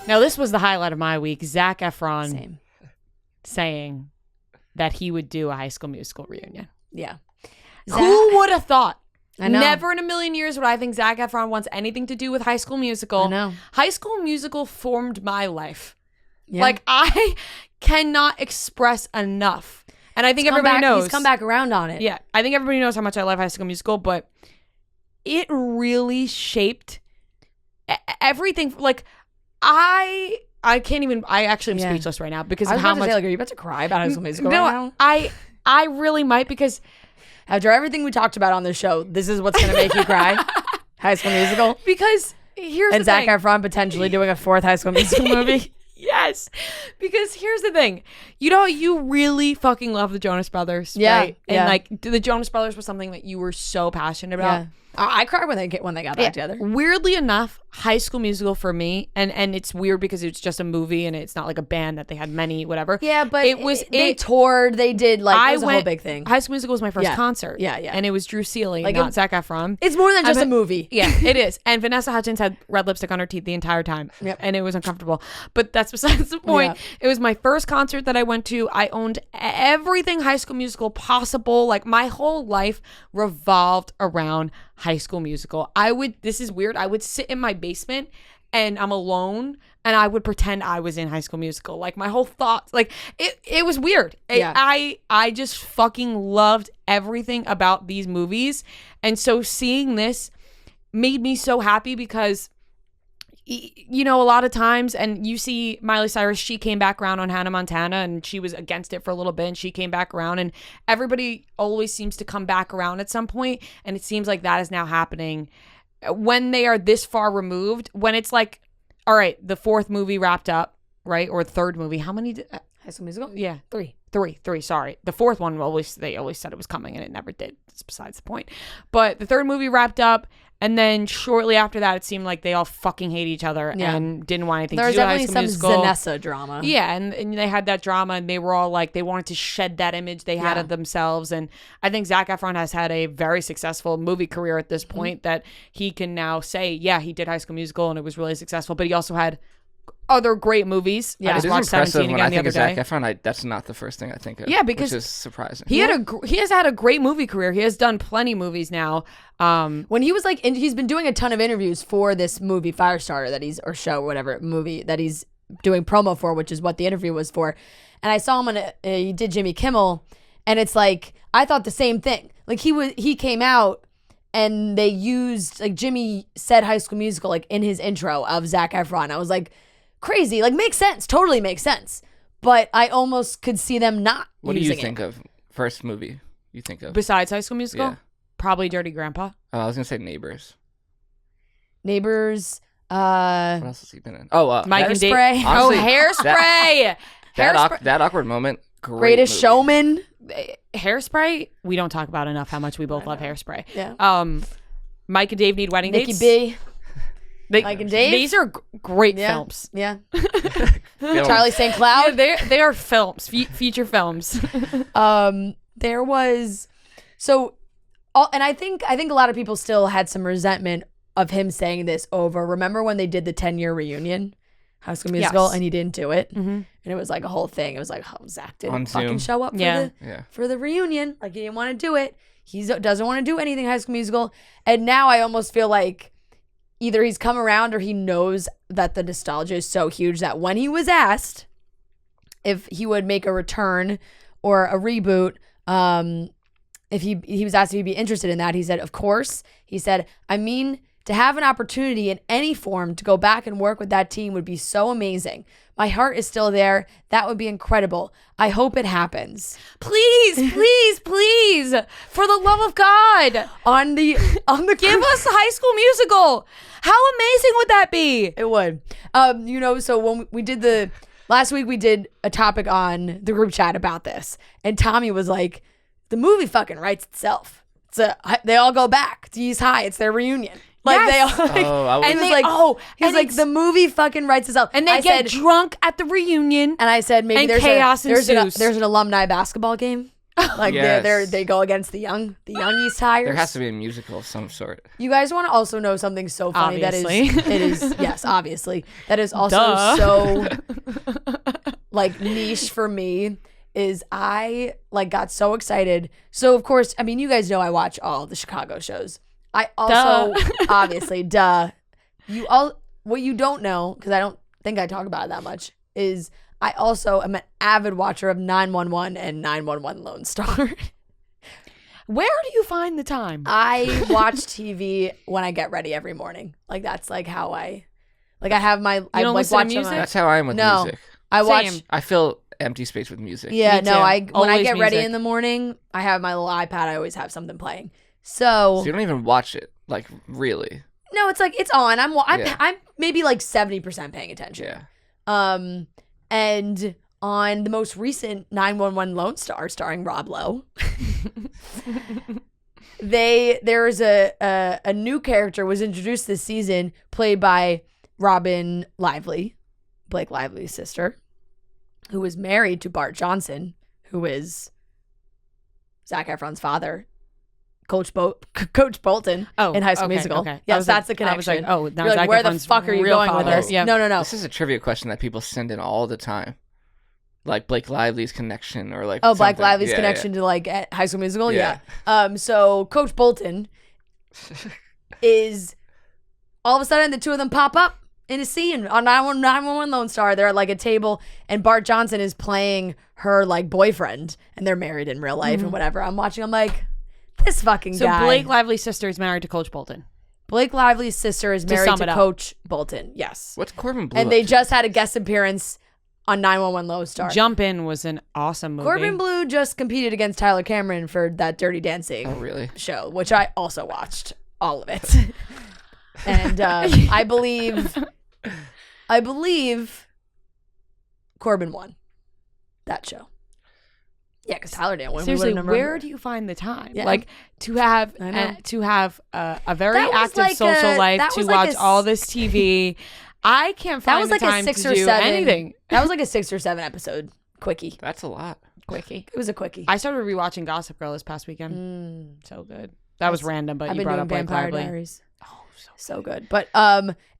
Now, this was the highlight of my week. Zac Efron saying that he would do a High School Musical reunion. Yeah. Who would have thought? I know. Never in a million years would I think Zac Efron wants anything to do with High School Musical. I know. High School Musical formed my life. Yeah. Like, I cannot express enough. And I think everybody knows. He's come back around on it. Yeah. I think everybody knows how much I love High School Musical, but it really shaped everything. Like, I can't even, I actually am speechless right now because of how much. Are you about to cry about High School Musical no, right now? I really might, because after everything we talked about on the show, this is what's going to make you cry. High School Musical. Because here's the Zac thing. Efron potentially doing a 4th High School Musical movie. Yes. Because here's the thing. You know, you really fucking love the Jonas Brothers, Yeah, right? And yeah. like the Jonas Brothers was something that you were so passionate about. Yeah. I cried when they got back together. Weirdly enough, High School Musical for me, and it's weird because it's just a movie and it's not like a band that they had many, whatever. Yeah, but they toured, they did it was a whole big thing. High School Musical was my first concert. Yeah, yeah. And it was Drew Seeley, not Zac Efron. It's more than just a movie. Yeah, it is. And Vanessa Hudgens had red lipstick on her teeth the entire time. Yep. And it was uncomfortable. But that's besides the point. Yeah. It was my first concert that I went to. I owned everything High School Musical possible. Like, my whole life revolved around High School Musical. This is weird, I would sit in my basement and I'm alone and I would pretend I was in High School Musical. Like, my whole thoughts, like, it was weird. Yeah. I just fucking loved everything about these movies. And so seeing this made me so happy because, you know, a lot of times, and you see Miley Cyrus, she came back around on Hannah Montana and she was against it for a little bit and she came back around, and everybody always seems to come back around at some point, and it seems like that is now happening when they are this far removed, when it's like, all right, the 4th movie wrapped up, right? Or the 3rd movie. How many High School Musical? Yeah, three, sorry. The 4th one, they always said it was coming and it never did. It's besides the point. But the 3rd movie wrapped up, and then shortly after that, it seemed like they all fucking hate each other and didn't want anything to do with High School Musical. There was definitely some Zanessa drama. Yeah, and they had that drama, and they were all like, they wanted to shed that image they had of themselves. And I think Zac Efron has had a very successful movie career at this point that he can now say, yeah, he did High School Musical and it was really successful, but he also had other great movies. Yeah, I just it is watched impressive 17 when again I the think other of day. Zac Efron. That's not the first thing I think of. Yeah, because which is surprising. He has had a great movie career. He has done plenty of movies now. When he was like, he's been doing a ton of interviews for this movie Firestarter movie that he's doing promo for, which is what the interview was for. And I saw him on he did Jimmy Kimmel, and it's like, I thought the same thing. Like, he came out and they used, like, Jimmy said High School Musical like in his intro of Zac Efron. I was like, crazy, like, makes sense, totally makes sense. But I almost could see them not. What do you think of first movie you think of Besides High School Musical? Yeah. Probably Dirty Grandpa. I was gonna say Neighbors. Neighbors. What else has he been in? Oh, Mike and Dave. Hairspray. Honestly, Hairspray. that awkward moment. Greatest movie. Showman. Hairspray. We don't talk about enough how much we both love Hairspray. Yeah. Mike and Dave Need Wedding Nikki Dates. B. Mike and Dave. These are great films. Yeah. Film. Charlie St. Cloud. Yeah, they are films, feature films. There was and I think a lot of people still had some resentment of him saying this over. Remember when they did the 10-year reunion, High School Musical, and he didn't do it, and it was like a whole thing. It was like, oh, Zac didn't fucking show up for the reunion. Like, he didn't want to do it. He doesn't want to do anything High School Musical, and now I almost feel like either he's come around or he knows that the nostalgia is so huge that when he was asked if he would make a return or a reboot, if he was asked if he'd be interested in that, he said, of course. He said, I mean, to have an opportunity in any form to go back and work with that team would be so amazing. My heart is still there. That would be incredible. I hope it happens. Please, please, please, for the love of God, On the give us High School Musical. How amazing would that be? It would. So when we did last week, we did a topic on the group chat about this, and Tommy was like, the movie fucking writes itself. They all go back to East High. It's their reunion. Like, Yes. they all, like, I and was- he's like, the movie fucking writes itself. And they get drunk at the reunion. and I said, maybe and there's chaos ensues. there's an alumni basketball game. Like Yes. they go against the young East Hires. There has to be a musical of some sort. You guys want to also know something so funny Obviously. that is it is yes, obviously. That is also Duh. so like niche for me is I like got so excited. So of course, I mean you guys know I watch all the Chicago shows. I also obviously what you don't know, because I don't think I talk about it that much, is I also am an avid watcher of 911 and 911 Lone Star. Where do you find the time? I watch TV when I get ready every morning. Like that's like how I have my. You don't listen to watch music? That's how I am with No. music. I watch. Same. I fill empty space with music. Yeah, Me no. too. When I Always get ready music. in the morning, I have my little iPad. I always have something playing. So So you don't even watch it, like, really. no, it's like it's on. Yeah. I'm maybe like 70% paying attention. Yeah. And on the most recent 911 Lone Star starring Rob Lowe, there's a new character was introduced this season played by Robin Lively, Blake Lively's sister, who is married to Bart Johnson, who is Zac Efron's father. Coach Bolton in High School okay, Musical. Okay. Yes, that's the I was connection. like, oh, now You're like, Zac where the Efron's fuck are you real going with father. this? Yeah. No. This is a trivia question that people send in all the time. Like Blake Lively's connection or like Oh, Blake something. Lively's Yeah, connection to like at High School Musical. Yeah. Yeah. So Coach Bolton is all of a sudden the two of them pop up in a scene on 911 Lone Star. They're at like a table and Bart Johnson is playing her like boyfriend and they're married in real life and whatever. I'm watching. I'm like, this fucking So guy. Blake Lively's sister is married to Coach Bolton. Blake Lively's sister is married sum to it up. Coach Bolton. Yes. What's Corbin Blue? And they just had a guest appearance on 911 Lone Star. Jump In was an awesome movie. Corbin Blue just competed against Tyler Cameron for that Dirty Dancing Oh, really? show, which I also watched all of it. And I believe Corbin won that show. Yeah, because Tyler didn't win. Seriously, where do you find the time? Yeah. Like to have I know. a very That was active like social life, that to was like watch a all this TV. I can't That find was the like time a 6 to or do 7. anything. That was like a 6 or 7 episode quickie. That's a lot. Quickie. It was a quickie. I started rewatching Gossip Girl this past weekend. So good. That was random, but I've you been brought doing up Blake Vampire Lively. Diaries. Oh, so good. But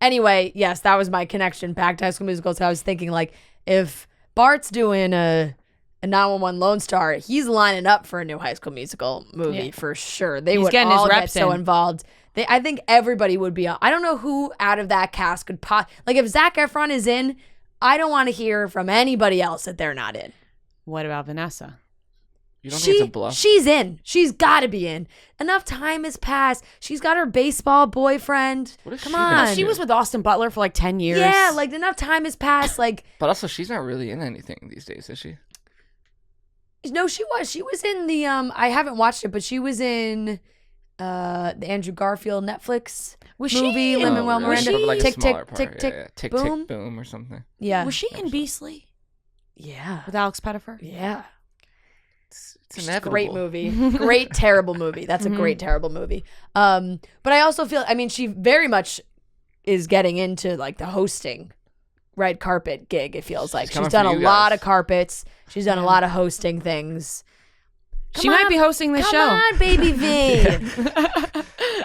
anyway, yes, that was my connection back to High School Musical. So I was thinking like if Bart's doing a 911 Lone Star, he's lining up for a new High School Musical movie for sure. They He's would getting his all get reps so in. involved. I think everybody would be on. I don't know who out of that cast could like if Zac Efron is in, I don't want to hear from anybody else that they're not in. What about Vanessa? You don't think it's a bluff? She's in. She's got to be in. Enough time has passed. She's got her baseball boyfriend. What has Come she been on. up to? She was with Austin Butler for like 10 years. Yeah, like enough time has passed. Like But also, she's not really in anything these days, is she? no, she was. She was in the I haven't watched it, but she was in the Andrew Garfield Netflix Was movie. she? Lin-Manuel really? Miranda. Probably like a Tick smaller tick part. tick Yeah, tick yeah. Tick boom. tick boom or something. Yeah. Was she in Beastly Yeah. with Alex Pettyfer? Yeah. It's It's a inevitable. great movie. Great terrible movie. That's a great terrible movie. But I also feel I mean she very much is getting into like the hosting red carpet gig, it feels like. coming She's done for a you lot guys. of carpets. She's done a lot of hosting things. She might be hosting the Come show. on, baby V.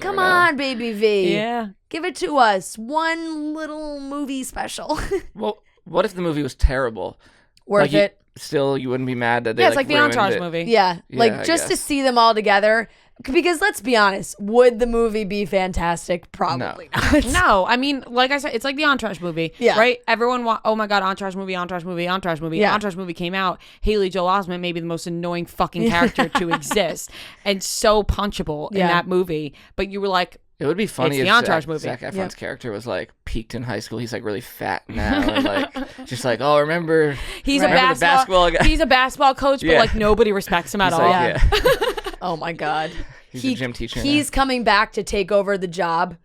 Come on, baby V. Yeah. Give it to us. One little movie special. Well, what if the movie was terrible? Worth Like, you- it. Still, you wouldn't be mad that they Yeah, it's like the ruined Entourage it. movie. Yeah. Yeah, Like I just to guess. see them all together. Because let's be honest, would the movie be fantastic? Probably not. No, I mean, like I said, it's like the Entourage movie. Yeah. Right? Everyone, oh my God, Entourage movie, Entourage movie, Entourage movie. Yeah. Entourage movie came out. Haley Joel Osment may be the most annoying fucking character to exist and so punchable in Yeah. that movie. But you were like, It would be funny It's if the Entourage Zac, movie. Zac Efron's Yeah. character was like peaked in high school. He's like really fat now, and like just like, oh, remember he's remember a the basketball guy? He's a basketball coach, but Yeah. like nobody respects him at He's all. like, yeah. Oh my God. He's a gym teacher. He's coming back to take over the job.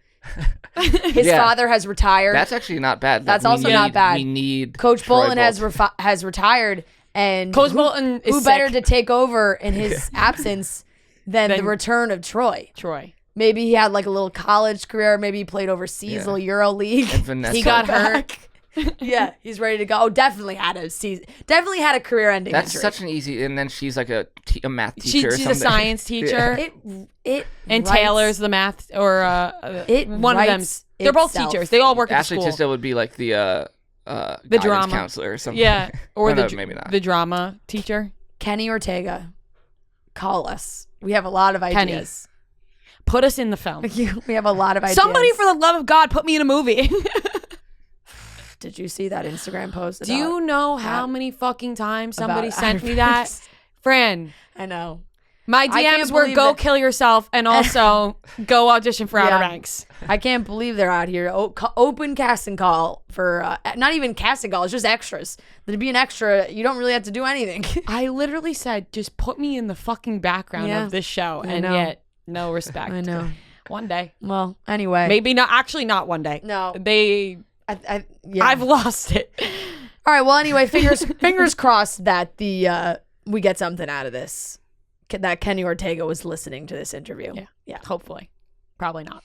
His Yeah. father has retired. That's actually not bad. That's We also not need- bad. We need Coach Troy Bolton has retired, and Coach Bolton is who better sick. to take over in his absence than the return of Troy? Troy. Maybe he had like a little college career. Maybe he played overseas, Yeah. little Euro League. And Vanessa. He got hurt. Yeah, he's ready to go. Oh, definitely had a career-ending That's injury. such an easy. And then she's like a math teacher. or She's something. a science teacher. It And writes- Taylor's the math or It one of them. writes They're both itself. teachers. They all work at the Ashley school. Tisdale would be like the guidance drama counselor or something. Yeah, or No, the maybe not. the drama teacher. Kenny Ortega, call us. We have a lot of Kenny. ideas. Put us in the film. We have a lot of ideas. Somebody, for the love of God, put me in a movie. Did you see that Instagram post? Do you know how many fucking times somebody about sent me our that? first- Fran, I know. my I can't DMs were believe go that- kill yourself and also go audition for Outer Yeah. Banks. I can't believe they're out here. Open casting call for not even casting call. It's just extras. To be an extra, you don't really have to do anything. I literally said, just put me in the fucking background Yeah. of this show. I And know. yet, no respect. I know. One day. Well, anyway, Maybe not. Actually, not one day. no. Yeah. I've lost it. All right. Well, anyway, fingers crossed that we get something out of this. That Kenny Ortega was listening to this interview. Yeah. Hopefully. Probably not.